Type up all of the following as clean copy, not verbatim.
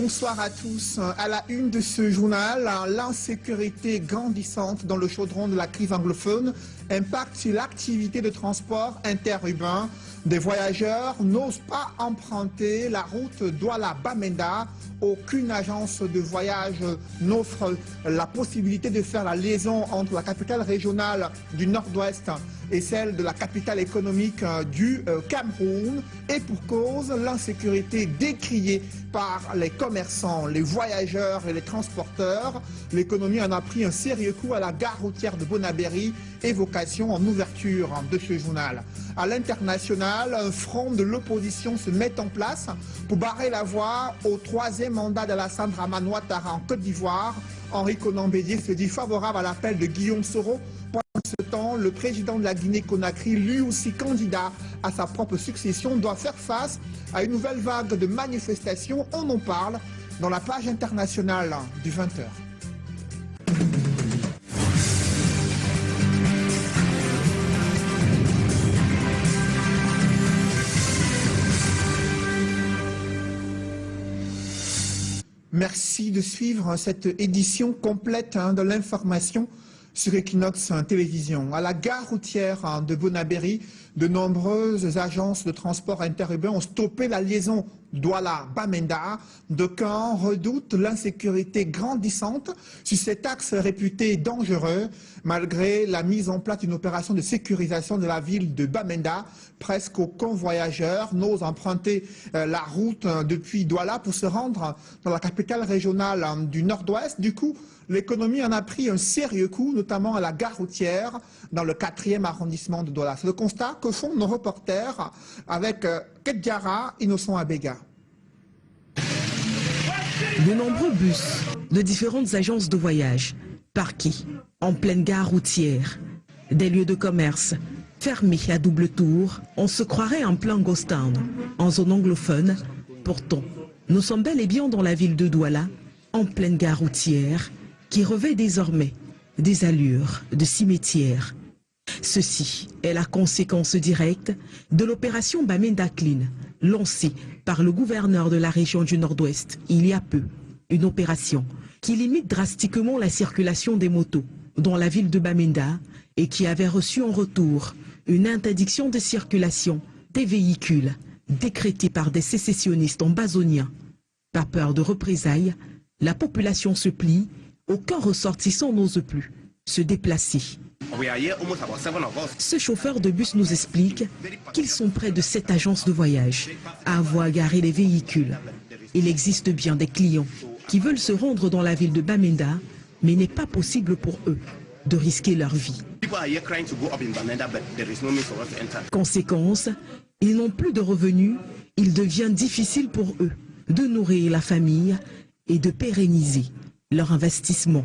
bonsoir à tous. À la une de ce journal, l'insécurité grandissante dans le chaudron de la crise anglophone impacte sur l'activité de transport interurbain. Des voyageurs n'osent pas emprunter la route Douala-Bamenda. Aucune agence de voyage n'offre la possibilité de faire la liaison entre la capitale régionale du Nord-Ouest et celle de la capitale économique du Cameroun. Et pour cause, l'insécurité décriée par les commerçants, les voyageurs et les transporteurs. L'économie en a pris un sérieux coup à la gare routière de Bonabéry, évocation en ouverture de ce journal. À l'international, un front de l'opposition se met en place pour barrer la voie au troisième mandat d'Alassane Dramane Ouattara en Côte d'Ivoire. Henri Konan Bédié se dit favorable à l'appel de Guillaume Soro. Pendant ce temps, le président de la Guinée-Conakry, lui aussi candidat à sa propre succession, doit faire face à une nouvelle vague de manifestations. On en parle dans la page internationale du 20h. Merci de suivre cette édition complète de l'information sur Equinox Télévision. À la gare routière de Bonabéry, de nombreuses agences de transport interurbain ont stoppé la liaison Douala-Bamenda. D'aucuns redoutent l'insécurité grandissante sur cet axe réputé dangereux. Malgré la mise en place d'une opération de sécurisation de la ville de Bamenda, presque aucun voyageur n'ose emprunter la route depuis Douala pour se rendre dans la capitale régionale du Nord-Ouest. Du coup, l'économie en a pris un sérieux coup, notamment à la gare routière dans le 4e arrondissement de Douala. C'est le constat que font nos reporters avec Kedjara Innocent Abega. De nombreux bus de différentes agences de voyage parqués en pleine gare routière. Des lieux de commerce fermés à double tour. On se croirait en plein ghost town, en zone anglophone. Pourtant, nous sommes bel et bien dans la ville de Douala, en pleine gare routière, qui revêt désormais des allures de cimetière. Ceci est la conséquence directe de l'opération Bamenda Clean, lancée par le gouverneur de la région du Nord-Ouest il y a peu. Une opération qui limite drastiquement la circulation des motos dans la ville de Bamenda et qui avait reçu en retour une interdiction de circulation des véhicules décrétée par des sécessionnistes ambazoniens. Par peur de représailles, la population se plie, aucun ressortissant n'ose plus se déplacer. Ce chauffeur de bus nous explique qu'ils sont près de 7 agences de voyage à avoir garé les véhicules. Il existe bien des clients qui veulent se rendre dans la ville de Bamenda, mais il n'est pas possible pour eux de risquer leur vie. Conséquence, ils n'ont plus de revenus, il devient difficile pour eux de nourrir la famille et de pérenniser leur investissement.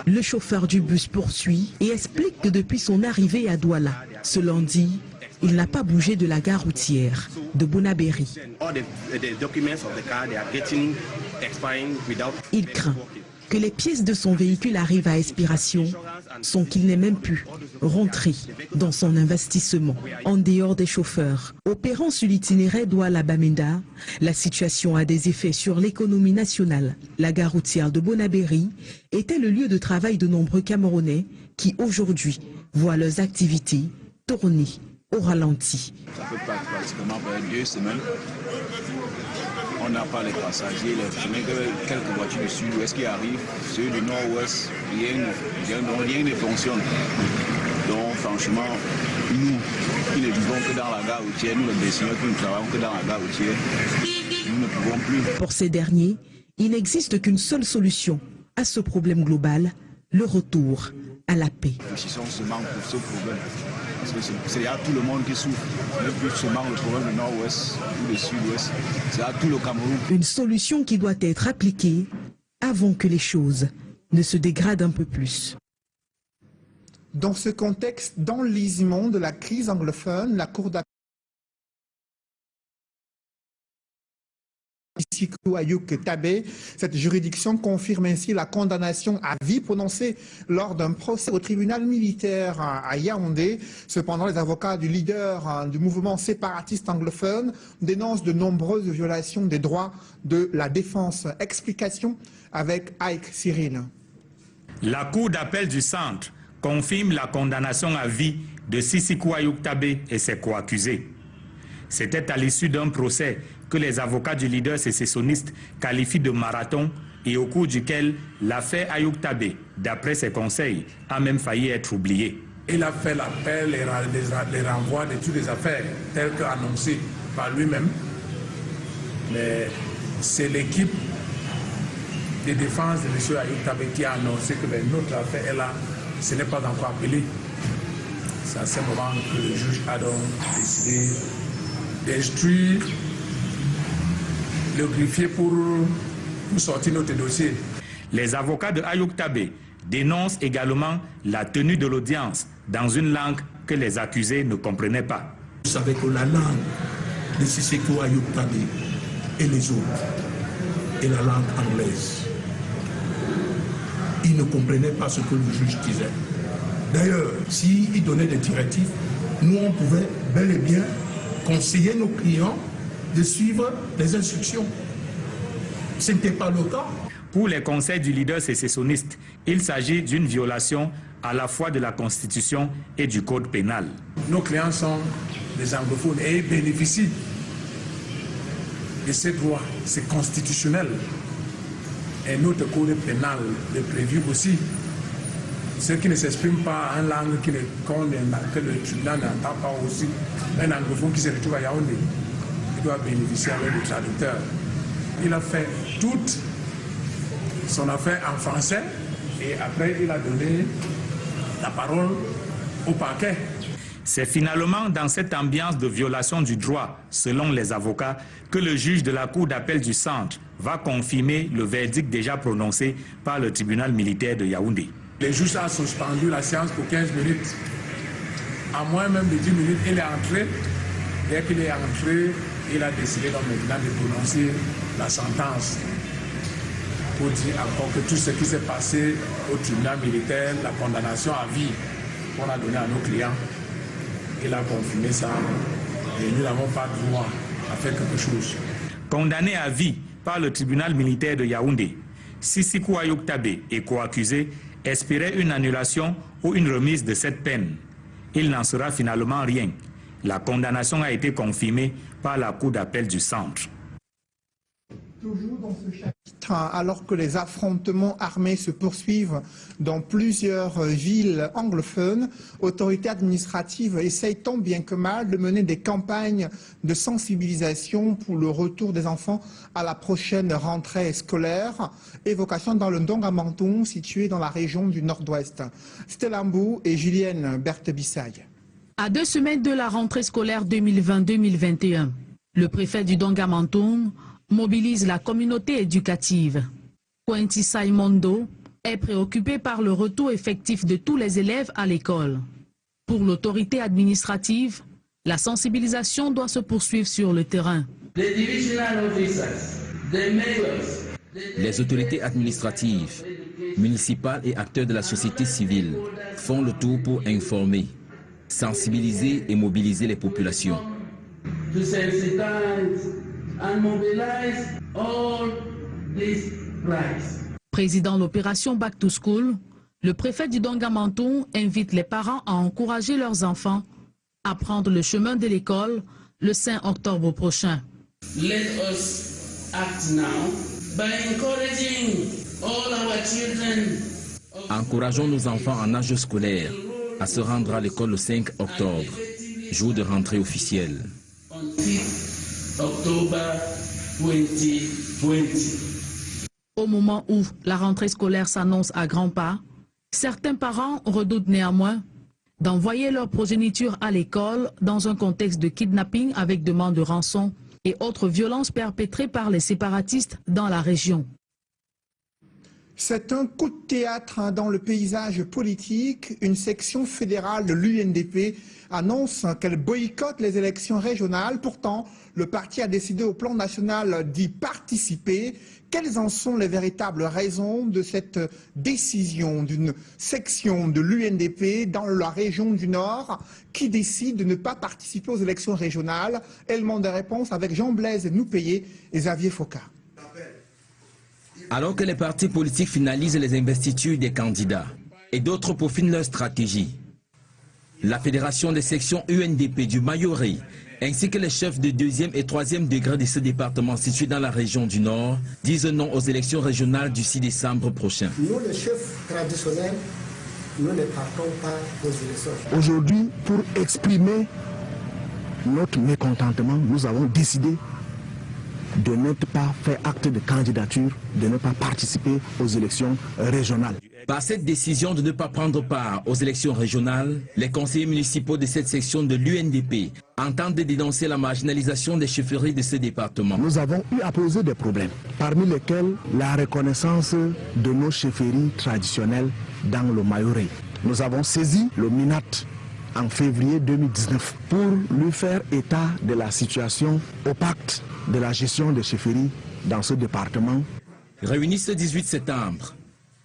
Le chauffeur du bus poursuit et explique que depuis son arrivée à Douala, ce lundi, il n'a pas bougé de la gare routière de Bonabéry. Il craint que les pièces de son véhicule arrivent à expiration sans qu'il n'ait même pu rentrer dans son investissement. En dehors des chauffeurs opérant sur l'itinéraire Douala-Bamenda, la situation a des effets sur l'économie nationale. La gare routière de Bonabéry était le lieu de travail de nombreux Camerounais qui aujourd'hui voient leurs activités tourner au ralenti. Ça fait pratiquement 2 semaines. On n'a pas les passagers, je n'ai que quelques voitures du sud-ouest qui arrivent, ceux du nord-ouest, rien ne fonctionne. Donc franchement, nous qui ne vivons que dans la gare routière, nous les dessinateurs qui ne travaillons que dans la gare routière, nous ne pouvons plus. Pour ces derniers, il n'existe qu'une seule solution à ce problème global, le retour à la paix. Réfléchissons seulement pour ce problème. Parce que c'est à tout le monde qui souffre. Ce n'est plus seulement le problème du nord-ouest ou du sud-ouest. C'est à tout le Cameroun. Une solution qui doit être appliquée avant que les choses ne se dégradent un peu plus. Dans ce contexte d'enlisement de la crise anglophone, la Cour d'appel Sisiku Ayuk Tabé. Cette juridiction confirme ainsi la condamnation à vie prononcée lors d'un procès au tribunal militaire à Yaoundé. Cependant, les avocats du leader du mouvement séparatiste anglophone dénoncent de nombreuses violations des droits de la défense. Explication avec Ike Cyril. La Cour d'appel du centre confirme la condamnation à vie de Sisiku Ayuk Tabé et ses co-accusés. C'était à l'issue d'un procès que les avocats du leader sécessionniste qualifient de marathon et au cours duquel l'affaire Ayuk Tabé, d'après ses conseils, a même failli être oubliée. Il a fait l'appel, les renvois de toutes les affaires telles qu'annoncées par lui-même. Mais c'est l'équipe de défense de M. Ayuk Tabé qui a annoncé que notre affaire est là, ce n'est pas encore appelé. C'est à ce moment que le juge a donc décidé d'instruire le greffier pour sortir notre dossier. Les avocats de Ayuk Tabé dénoncent également la tenue de l'audience dans une langue que les accusés ne comprenaient pas. Vous savez que la langue de Sisiku Ayuk Tabé et les autres est la langue anglaise. Ils ne comprenaient pas ce que le juge disait. D'ailleurs, s'il donnait des directives, nous on pouvait bel et bien conseiller nos clients de suivre les instructions. Ce n'était pas le cas. Pour les conseils du leader sécessionniste, il s'agit d'une violation à la fois de la Constitution et du Code pénal. Nos clients sont des anglophones et ils bénéficient de ces droits. C'est constitutionnel. Et notre Code pénal le prévu aussi. Ceux qui ne s'expriment pas en langue que le tribunal n'entend pas aussi, un anglophone qui se retrouve à Yaoundé, il doit bénéficier avec le traducteur. Il a fait toute son affaire en français et après il a donné la parole au parquet. C'est finalement dans cette ambiance de violation du droit, selon les avocats, que le juge de la Cour d'appel du centre va confirmer le verdict déjà prononcé par le tribunal militaire de Yaoundé. Le juge a suspendu la séance pour 15 minutes. À moins même de 10 minutes, il est entré. Dès qu'il est entré, il a décidé donc maintenant de prononcer la sentence pour dire encore que tout ce qui s'est passé au tribunal militaire, la condamnation à vie qu'on a donnée à nos clients, il a confirmé ça et nous n'avons pas droit à faire quelque chose. Condamné à vie par le tribunal militaire de Yaoundé, Sisiku Ayuk Tabé et co-accusés espéraient une annulation ou une remise de cette peine. Il n'en sera finalement rien. La condamnation a été confirmée par la Cour d'appel du centre. Toujours dans ce chapitre, alors que les affrontements armés se poursuivent dans plusieurs villes anglophones, autorités administratives essayent tant bien que mal de mener des campagnes de sensibilisation pour le retour des enfants à la prochaine rentrée scolaire. Évocation dans le Ndongamantoum, situé dans la région du Nord-Ouest. Stella Mbou et Julienne Berthe-Bissaye. À 2 semaines de la rentrée scolaire 2020-2021, le préfet du Ndongamantoum mobilise la communauté éducative. Quentin Saimondo est préoccupé par le retour effectif de tous les élèves à l'école. Pour l'autorité administrative, la sensibilisation doit se poursuivre sur le terrain. Les autorités administratives, municipales et acteurs de la société civile font le tour pour informer, sensibiliser et mobiliser les populations. Président de l'opération Back to School, le préfet du Ndongamantoum invite les parents à encourager leurs enfants à prendre le chemin de l'école le 5 octobre prochain. Let us act now by encouraging all our children. Encourageons nos enfants en âge scolaire à se rendre à l'école le 5 octobre, jour de rentrée officielle. October 2020. Au moment où la rentrée scolaire s'annonce à grands pas, certains parents redoutent néanmoins d'envoyer leur progéniture à l'école dans un contexte de kidnapping avec demande de rançon et autres violences perpétrées par les séparatistes dans la région. C'est un coup de théâtre dans le paysage politique. Une section fédérale de l'UNDP annonce qu'elle boycotte les élections régionales. Pourtant, le parti a décidé au plan national d'y participer. Quelles en sont les véritables raisons de cette décision d'une section de l'UNDP dans la région du Nord qui décide de ne pas participer aux élections régionales? Élément de réponse avec Jean-Blaise Noupéé et Xavier Foka. Alors que les partis politiques finalisent les investitures des candidats et d'autres peaufinent leur stratégie, la Fédération des sections UNDP du Mayoré ainsi que les chefs de 2e et 3e degré de ce département situé dans la région du Nord disent non aux élections régionales du 6 décembre prochain. Nous, les chefs traditionnels, nous ne partons pas aux élections. Aujourd'hui, pour exprimer notre mécontentement, nous avons décidé de ne pas faire acte de candidature, de ne pas participer aux élections régionales. Par cette décision de ne pas prendre part aux élections régionales, les conseillers municipaux de cette section de l'UNDP entendent dénoncer la marginalisation des chefferies de ce département. Nous avons eu à poser des problèmes, parmi lesquels la reconnaissance de nos chefferies traditionnelles dans le Mayoré. Nous avons saisi le MINAT en février 2019 pour lui faire état de la situation opaque de la gestion des chefferies dans ce département. Réunis ce 18 septembre,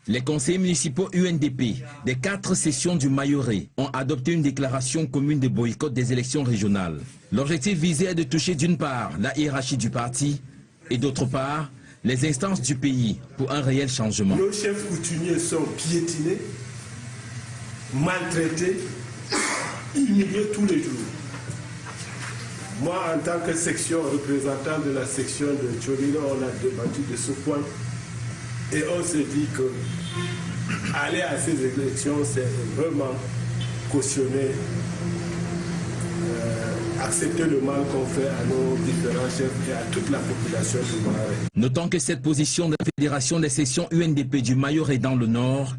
les conseillers municipaux UNDP des 4 sessions du Mayoré ont adopté une déclaration commune de boycott des élections régionales. L'objectif visé est de toucher d'une part la hiérarchie du parti et d'autre part les instances du pays pour un réel changement. Nos chefs coutumiers sont piétinés, maltraités, humiliés tous les jours. Moi, en tant que section représentant de la section de Tchomino, on a débattu de ce point et on s'est dit que aller à ces élections, c'est vraiment cautionner, accepter le mal qu'on fait à nos différents chefs et à toute la population du Mayoré. Notons que cette position de la Fédération des sections UNDP du Mayoré dans le Nord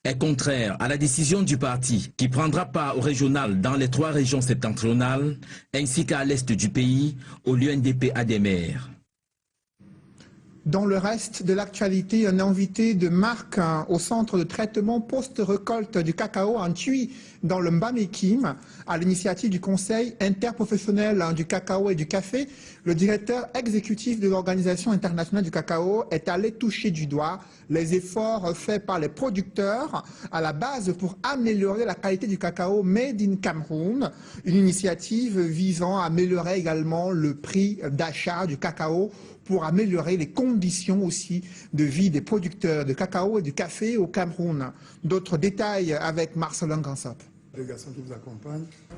est contraire à la décision du parti qui prendra part au régional dans les 3 régions septentrionales ainsi qu'à l'est du pays où l'UNDP a des maires. Dans le reste de l'actualité, un invité de marque au centre de traitement post-récolte du cacao en Tui dans le Mbamekim, à l'initiative du Conseil interprofessionnel du cacao et du café. Le directeur exécutif de l'Organisation internationale du cacao est allé toucher du doigt les efforts faits par les producteurs à la base pour améliorer la qualité du cacao made in Cameroun, une initiative visant à améliorer également le prix d'achat du cacao pour améliorer les conditions aussi de vie des producteurs de cacao et du café au Cameroun. D'autres détails avec Marcelin Gansop.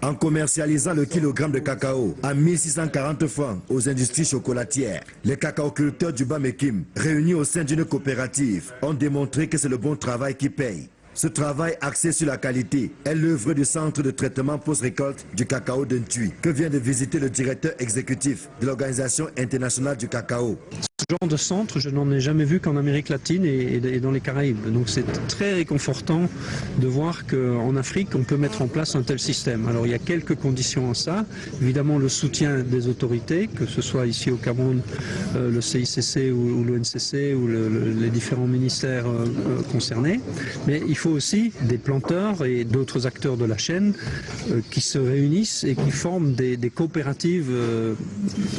En commercialisant le kilogramme de cacao à 1640 francs aux industries chocolatières, les cacaoculteurs du Bamekim, réunis au sein d'une coopérative, ont démontré que c'est le bon travail qui paye. Ce travail axé sur la qualité est l'œuvre du centre de traitement post-récolte du cacao de Ntui, que vient de visiter le directeur exécutif de l'Organisation internationale du cacao. Ce genre de centre, je n'en ai jamais vu qu'en Amérique latine et dans les Caraïbes. Donc c'est très réconfortant de voir qu'en Afrique, on peut mettre en place un tel système. Alors il y a quelques conditions à ça. Évidemment le soutien des autorités, que ce soit ici au Cameroun, le CICC ou l'ONCC ou les différents ministères concernés. Mais il faut aussi des planteurs et d'autres acteurs de la chaîne qui se réunissent et qui forment des coopératives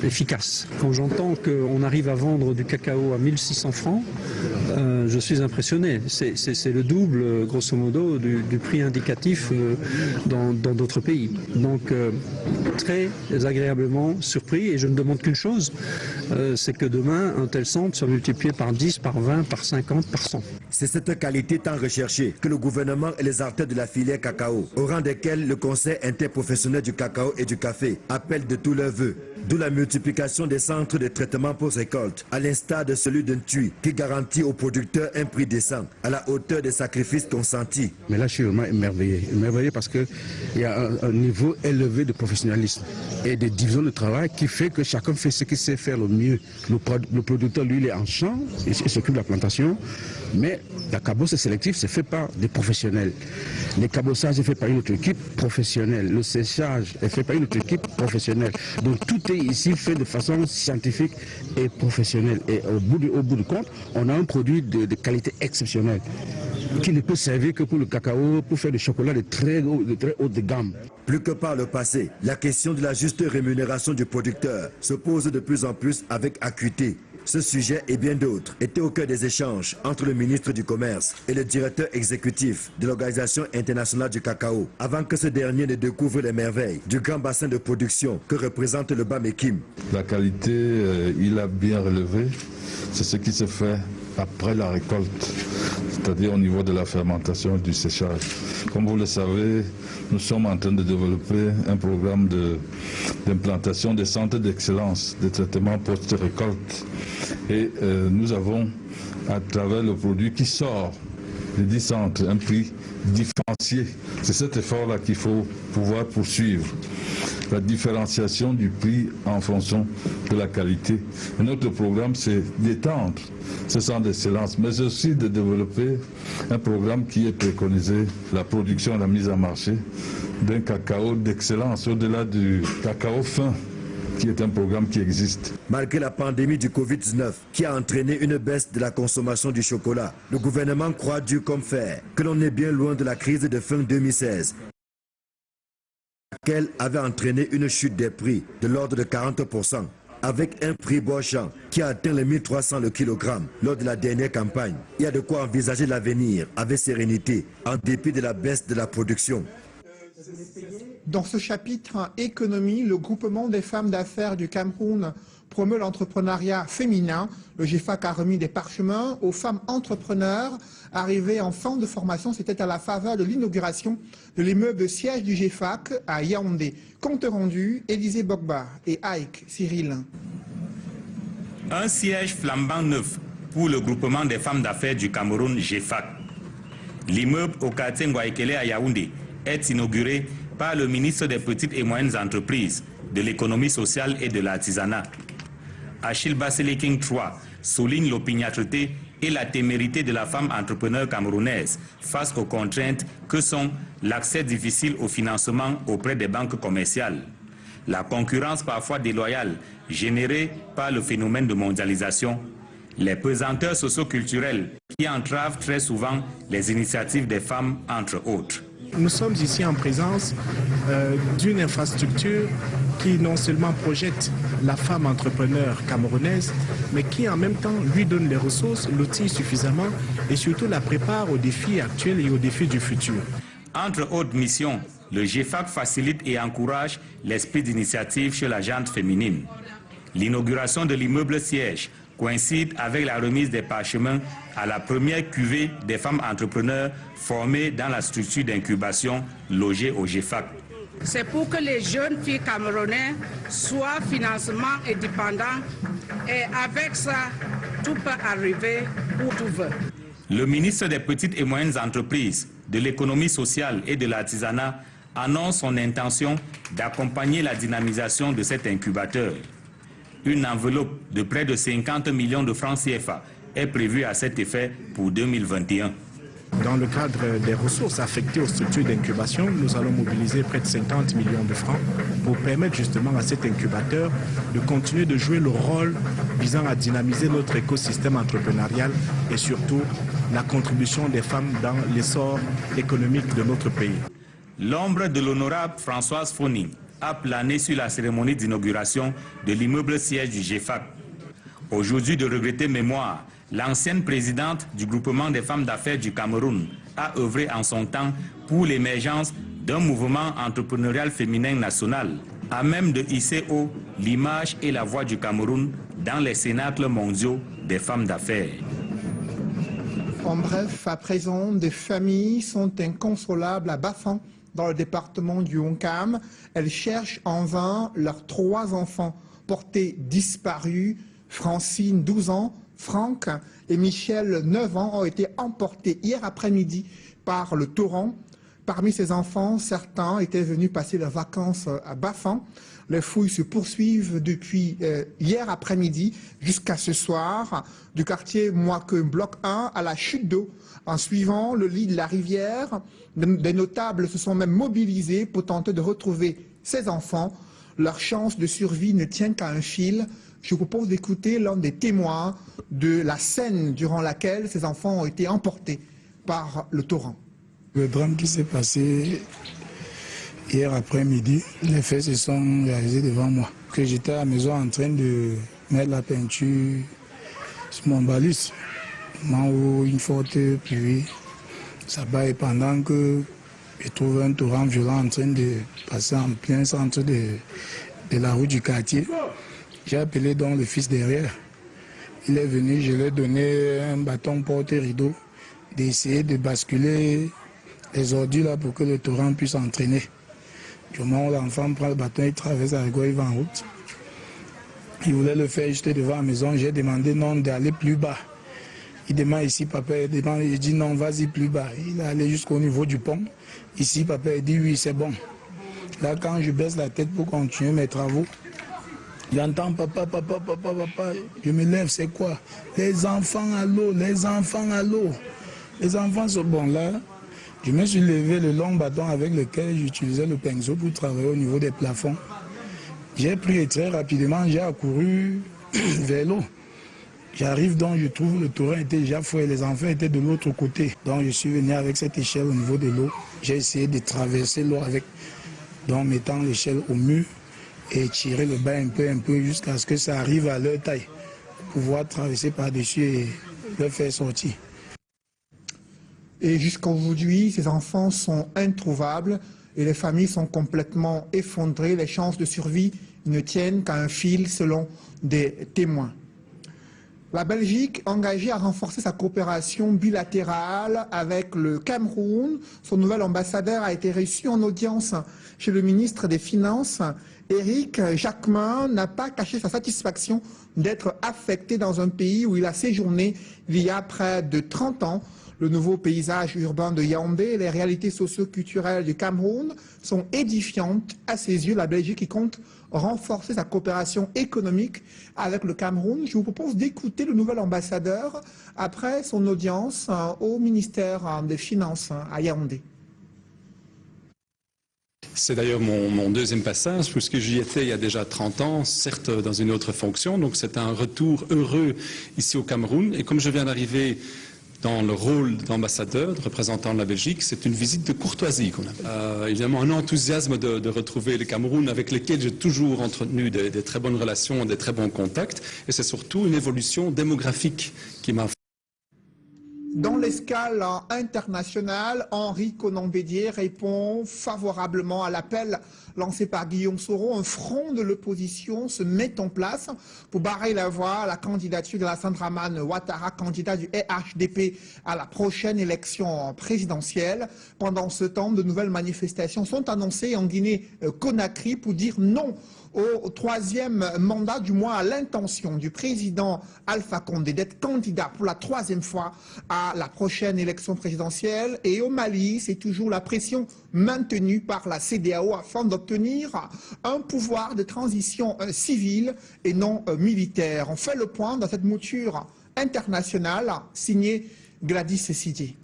efficaces. Quand j'entends qu'on arrive à vendre du cacao à 1600 francs, je suis impressionné. C'est le double, grosso modo, du prix indicatif dans d'autres pays. Donc, très agréablement surpris. Et je ne demande qu'une chose, c'est que demain, un tel centre soit multiplié par 10, par 20, par 50, par 100. C'est cette qualité tant recherchée que le gouvernement et les acteurs de la filière cacao, au rang desquels le Conseil interprofessionnel du cacao et du café, appellent de tous leurs vœux. D'où la multiplication des centres de traitement post-récolte, à l'instar de celui d'un Ntui, qui garantit aux producteurs un prix décent, à la hauteur des sacrifices consentis. Mais là, je suis vraiment émerveillé parce qu'il y a un niveau élevé de professionnalisme et de division de travail qui fait que chacun fait ce qu'il sait faire le mieux. mieux. Le producteur, lui, il est en champ, il s'occupe de la plantation, mais la cabosse sélective, c'est fait par des professionnels. Les cabossages est fait par une autre équipe professionnelle. Le séchage est fait par une autre équipe professionnelle. Donc tout est ici fait de façon scientifique et professionnelle. Et au bout du compte, on a un produit de qualité exceptionnelle qui ne peut servir que pour le cacao, pour faire du chocolat de très haute de gamme. Plus que par le passé, la question de la juste rémunération du producteur se pose de plus en plus avec acuité. Ce sujet et bien d'autres étaient au cœur des échanges entre le ministre du Commerce et le directeur exécutif de l'Organisation internationale du cacao, avant que ce dernier ne découvre les merveilles du grand bassin de production que représente le Bas-Mékim. La qualité, il a bien relevé, c'est ce qui se fait après la récolte, c'est-à-dire au niveau de la fermentation et du séchage. Comme vous le savez, nous sommes en train de développer un programme d'implantation des centres d'excellence de traitement post-récolte. Et nous avons, à travers le produit qui sort des 10 centres, un prix différencié. C'est cet effort-là qu'il faut pouvoir poursuivre. La différenciation du prix en fonction de la qualité. Et notre programme, c'est d'étendre ce centre d'excellence, mais aussi de développer un programme qui est préconisé, la production et la mise en marché d'un cacao d'excellence, au-delà du cacao fin, qui est un programme qui existe. Malgré la pandémie du Covid-19 qui a entraîné une baisse de la consommation du chocolat, le gouvernement croit dur comme fer que l'on est bien loin de la crise de fin 2016, laquelle avait entraîné une chute des prix de l'ordre de 40%, avec un prix bochant qui a atteint les 1300 le kilogramme lors de la dernière campagne. Il y a de quoi envisager l'avenir avec sérénité, en dépit de la baisse de la production. Dans ce chapitre économie, le groupement des femmes d'affaires du Cameroun promeut l'entrepreneuriat féminin. Le GEFAC a remis des parchemins aux femmes entrepreneurs arrivées en fin de formation. C'était à la faveur de l'inauguration de l'immeuble siège du GEFAC à Yaoundé. Compte rendu, Élisée Bogba et Aïk Cyril. Un siège flambant neuf pour le groupement des femmes d'affaires du Cameroun GEFAC. L'immeuble au quartier Ngwaikele à Yaoundé est inauguré par le ministre des Petites et Moyennes Entreprises, de l'économie sociale et de l'artisanat. Achille Baseleking III souligne l'opiniâtreté et la témérité de la femme entrepreneur camerounaise face aux contraintes que sont l'accès difficile au financement auprès des banques commerciales, la concurrence parfois déloyale générée par le phénomène de mondialisation, les pesanteurs socio-culturelles qui entravent très souvent les initiatives des femmes, entre autres. Nous sommes ici en présence d'une infrastructure qui non seulement projette la femme entrepreneur camerounaise, mais qui en même temps lui donne les ressources, l'outil suffisamment et surtout la prépare aux défis actuels et aux défis du futur. Entre autres missions, le GEFAC facilite et encourage l'esprit d'initiative chez la gente féminine. L'inauguration de l'immeuble siège coïncide avec la remise des parchemins à la première cuvée des femmes entrepreneurs formées dans la structure d'incubation logée au GEFAC. C'est pour que les jeunes filles camerounaises soient financièrement indépendantes et avec ça, tout peut arriver où tout veut. Le ministre des Petites et Moyennes Entreprises, de l'économie sociale et de l'artisanat annonce son intention d'accompagner la dynamisation de cet incubateur. Une enveloppe de près de 50 millions de francs CFA est prévue à cet effet pour 2021. Dans le cadre des ressources affectées aux structures d'incubation, nous allons mobiliser près de 50 millions de francs pour permettre justement à cet incubateur de continuer de jouer le rôle visant à dynamiser notre écosystème entrepreneurial et surtout la contribution des femmes dans l'essor économique de notre pays. L'ombre de l'honorable Françoise Foning a plané sur la cérémonie d'inauguration de l'immeuble siège du GEFAC. Aujourd'hui de regretter mémoire, l'ancienne présidente du groupement des femmes d'affaires du Cameroun a œuvré en son temps pour l'émergence d'un mouvement entrepreneurial féminin national, à même de hisser haut l'image et la voix du Cameroun dans les cénacles mondiaux des femmes d'affaires. En bref, à présent, des familles sont inconsolables à Bafan, dans le département du Honkam. Elles cherchent en vain leurs 3 enfants portés disparus. Francine, 12 ans, Franck et Michel, 9 ans, ont été emportés hier après-midi par le torrent. Parmi ces enfants, certains étaient venus passer leurs vacances à Bafan. Les fouilles se poursuivent depuis hier après-midi jusqu'à ce soir, du quartier Moike bloc 1 à la chute d'eau. En suivant le lit de la rivière, des notables se sont même mobilisés pour tenter de retrouver ces enfants. Leur chance de survie ne tient qu'à un fil. Je vous propose d'écouter l'un des témoins de la scène durant laquelle ces enfants ont été emportés par le torrent. Le drame qui s'est passé hier après-midi, les faits se sont réalisés devant moi. Que j'étais à la maison en train de mettre la peinture sur mon balus. Où une forte pluie s'abat et pendant que je trouve un torrent violent en train de passer en plein centre de la rue du quartier. J'ai appelé donc le fils derrière. Il est venu, je lui ai donné un bâton porte-rideau d'essayer de basculer les ordures là pour que le torrent puisse entraîner. Du moment où l'enfant prend le bâton, il traverse la rue, il va en route. Il voulait le faire juste devant la maison, j'ai demandé non d'aller plus bas. Il demande ici, papa, il dit non, vas-y plus bas. Il est allé jusqu'au niveau du pont. Ici, papa, il dit oui, c'est bon. Là, quand je baisse la tête pour continuer mes travaux, j'entends papa, papa, papa, papa. Je me lève, c'est quoi? Les enfants à l'eau, les enfants à l'eau. Les enfants sont bons là. Je me suis levé le long bâton avec lequel j'utilisais le pinceau pour travailler au niveau des plafonds. J'ai pris et très rapidement, j'ai accouru vers l'eau. J'arrive donc, je trouve le torrent était déjà fouillé, les enfants étaient de l'autre côté. Donc je suis venu avec cette échelle au niveau de l'eau. J'ai essayé de traverser l'eau avec, donc mettant l'échelle au mur et tirer le bas un peu jusqu'à ce que ça arrive à leur taille. Pour pouvoir traverser par-dessus et le faire sortir. Et jusqu'à aujourd'hui, ces enfants sont introuvables et les familles sont complètement effondrées. Les chances de survie ne tiennent qu'à un fil selon des témoins. La Belgique engagée à renforcer sa coopération bilatérale avec le Cameroun. Son nouvel ambassadeur a été reçu en audience chez le ministre des Finances. Éric Jacquemin n'a pas caché sa satisfaction d'être affecté dans un pays où il a séjourné il y a près de 30 ans. Le nouveau paysage urbain de Yaoundé et les réalités socio-culturelles du Cameroun sont édifiantes à ses yeux. La Belgique qui compte renforcer sa coopération économique avec le Cameroun. Je vous propose d'écouter le nouvel ambassadeur après son audience au ministère des Finances à Yaoundé. C'est d'ailleurs mon deuxième passage, puisque j'y étais il y a déjà 30 ans, certes dans une autre fonction. Donc c'est un retour heureux ici au Cameroun. Et comme je viens d'arriver dans le rôle d'ambassadeur, de représentant de la Belgique, c'est une visite de courtoisie qu'on a. Évidemment, un enthousiasme de retrouver le Cameroun avec lequel j'ai toujours entretenu des très bonnes relations, des très bons contacts. Et c'est surtout une évolution démographique qui m'a... Dans l'escale internationale, Henri Konan Bédié répond favorablement à l'appel lancé par Guillaume Soro. Un front de l'opposition se met en place pour barrer la voie à la candidature de Alassane Dramane Ouattara, candidat du RHDP à la prochaine élection présidentielle. Pendant ce temps, de nouvelles manifestations sont annoncées en Guinée-Conakry pour dire non au troisième mandat, du moins à l'intention du président Alpha Condé d'être candidat pour la troisième fois à la prochaine élection présidentielle. Et au Mali, c'est toujours la pression maintenue par la CEDEAO afin d'obtenir un pouvoir de transition civile et non militaire. On fait le point dans cette mouture internationale signée Gladys Sidié.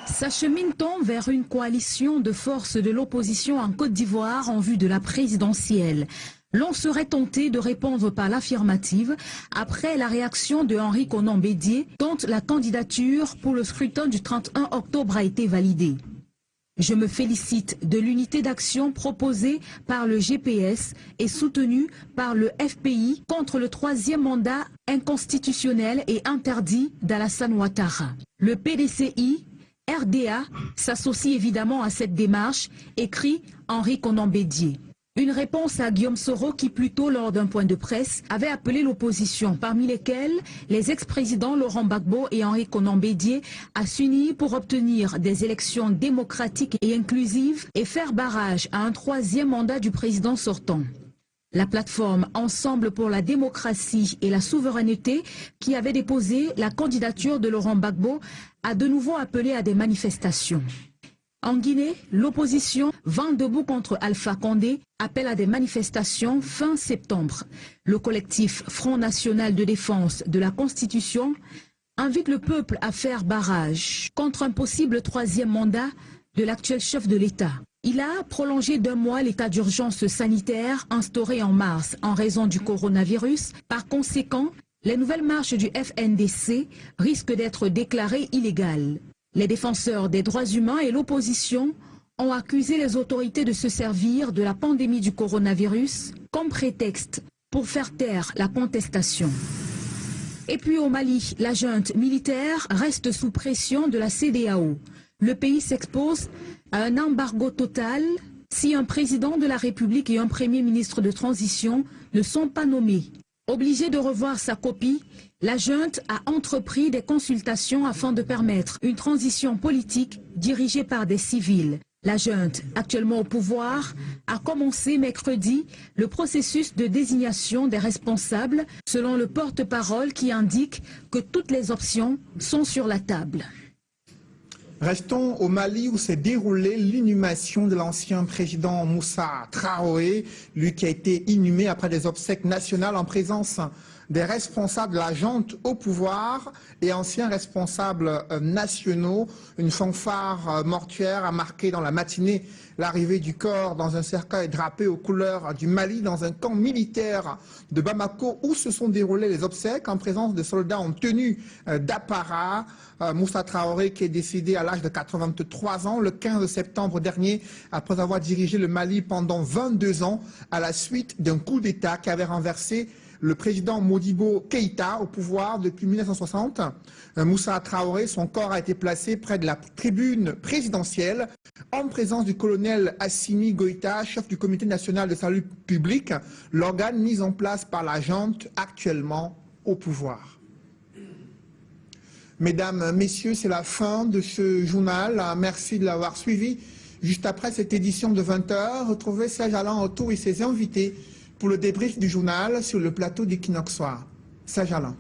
S'achemine-t-on vers une coalition de forces de l'opposition en Côte d'Ivoire en vue de la présidentielle? L'on serait tenté de répondre par l'affirmative après la réaction de Henri Konan Bédié dont la candidature pour le scrutin du 31 octobre a été validée. Je me félicite de l'unité d'action proposée par le GPS et soutenue par le FPI contre le troisième mandat inconstitutionnel et interdit d'Alassane Ouattara. Le PDCI RDA s'associe évidemment à cette démarche, écrit Henri Konan Bédié. Une réponse à Guillaume Soro qui, plus tôt, lors d'un point de presse, avait appelé l'opposition, parmi lesquels les ex-présidents Laurent Gbagbo et Henri Konan Bédié, à s'unir pour obtenir des élections démocratiques et inclusives et faire barrage à un troisième mandat du président sortant. La plateforme Ensemble pour la démocratie et la souveraineté, qui avait déposé la candidature de Laurent Gbagbo, a de nouveau appelé à des manifestations. En Guinée, l'opposition, vent debout contre Alpha Condé, appelle à des manifestations fin septembre. Le collectif Front National de Défense de la Constitution invite le peuple à faire barrage contre un possible 3e mandat de l'actuel chef de l'État. Il a prolongé d'1 mois l'état d'urgence sanitaire instauré en mars en raison du coronavirus. Par conséquent, les nouvelles marches du FNDC risquent d'être déclarées illégales. Les défenseurs des droits humains et l'opposition ont accusé les autorités de se servir de la pandémie du coronavirus comme prétexte pour faire taire la contestation. Et puis au Mali, la junte militaire reste sous pression de la CEDEAO. Le pays s'expose à un embargo total si un président de la République et un premier ministre de transition ne sont pas nommés. Obligé de revoir sa copie, la junte a entrepris des consultations afin de permettre une transition politique dirigée par des civils. La junte, actuellement au pouvoir, a commencé mercredi le processus de désignation des responsables, selon le porte-parole qui indique que toutes les options sont sur la table. Restons au Mali où s'est déroulée l'inhumation de l'ancien président Moussa Traoré, lui qui a été inhumé après des obsèques nationales en présence des responsables de la junte au pouvoir et anciens responsables nationaux. Une fanfare mortuaire a marqué dans la matinée l'arrivée du corps dans un cercueil drapé aux couleurs du Mali dans un camp militaire de Bamako où se sont déroulées les obsèques en présence de soldats en tenue d'apparat. Moussa Traoré qui est décédé à l'âge de 83 ans le 15 septembre dernier après avoir dirigé le Mali pendant 22 ans à la suite d'un coup d'État qui avait renversé le président Modibo Keïta au pouvoir depuis 1960. Moussa Traoré, son corps a été placé près de la tribune présidentielle en présence du colonel Assimi Goïta, chef du comité national de salut public, l'organe mis en place par la junte actuellement au pouvoir. Mesdames, Messieurs, c'est la fin de ce journal. Merci de l'avoir suivi. Juste après cette édition de 20h, retrouvez Serge Alain Autour et ses invités pour le débrief du journal sur le plateau d'Equinox Soir. Serge Alain.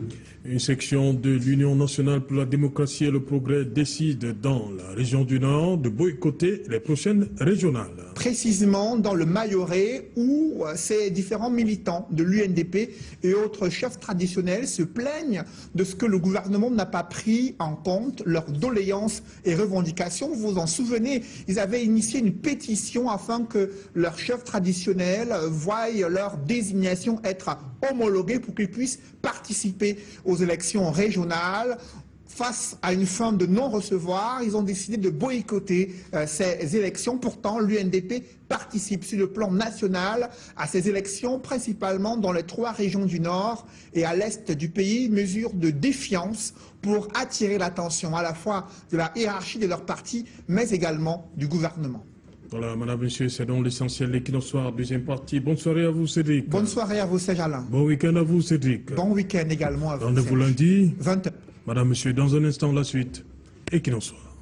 Une section de l'Union nationale pour la démocratie et le progrès décide dans la région du Nord de boycotter les prochaines régionales. Précisément dans le Mayoret où ces différents militants de l'UNDP et autres chefs traditionnels se plaignent de ce que le gouvernement n'a pas pris en compte leurs doléances et revendications. Vous vous en souvenez, ils avaient initié une pétition afin que leurs chefs traditionnels voient leur désignation être homologuée pour qu'ils puissent participer aux élections régionales. Face à une fin de non-recevoir, ils ont décidé de boycotter ces élections. Pourtant, l'UNDP participe sur le plan national à ces élections, principalement dans les 3 régions du Nord et à l'Est du pays, mesure de défiance pour attirer l'attention à la fois de la hiérarchie de leur parti, mais également du gouvernement. Voilà, madame, monsieur, c'est donc l'essentiel de l'Equinox Soir, deuxième partie. Bonne soirée à vous, Cédric. Bonne soirée à vous, Serge Alain. Bon week-end à vous, Cédric. Bon week-end également à vous. Rendez-vous lundi. 20h. Madame, monsieur, dans un instant, la suite. Equinox Soir.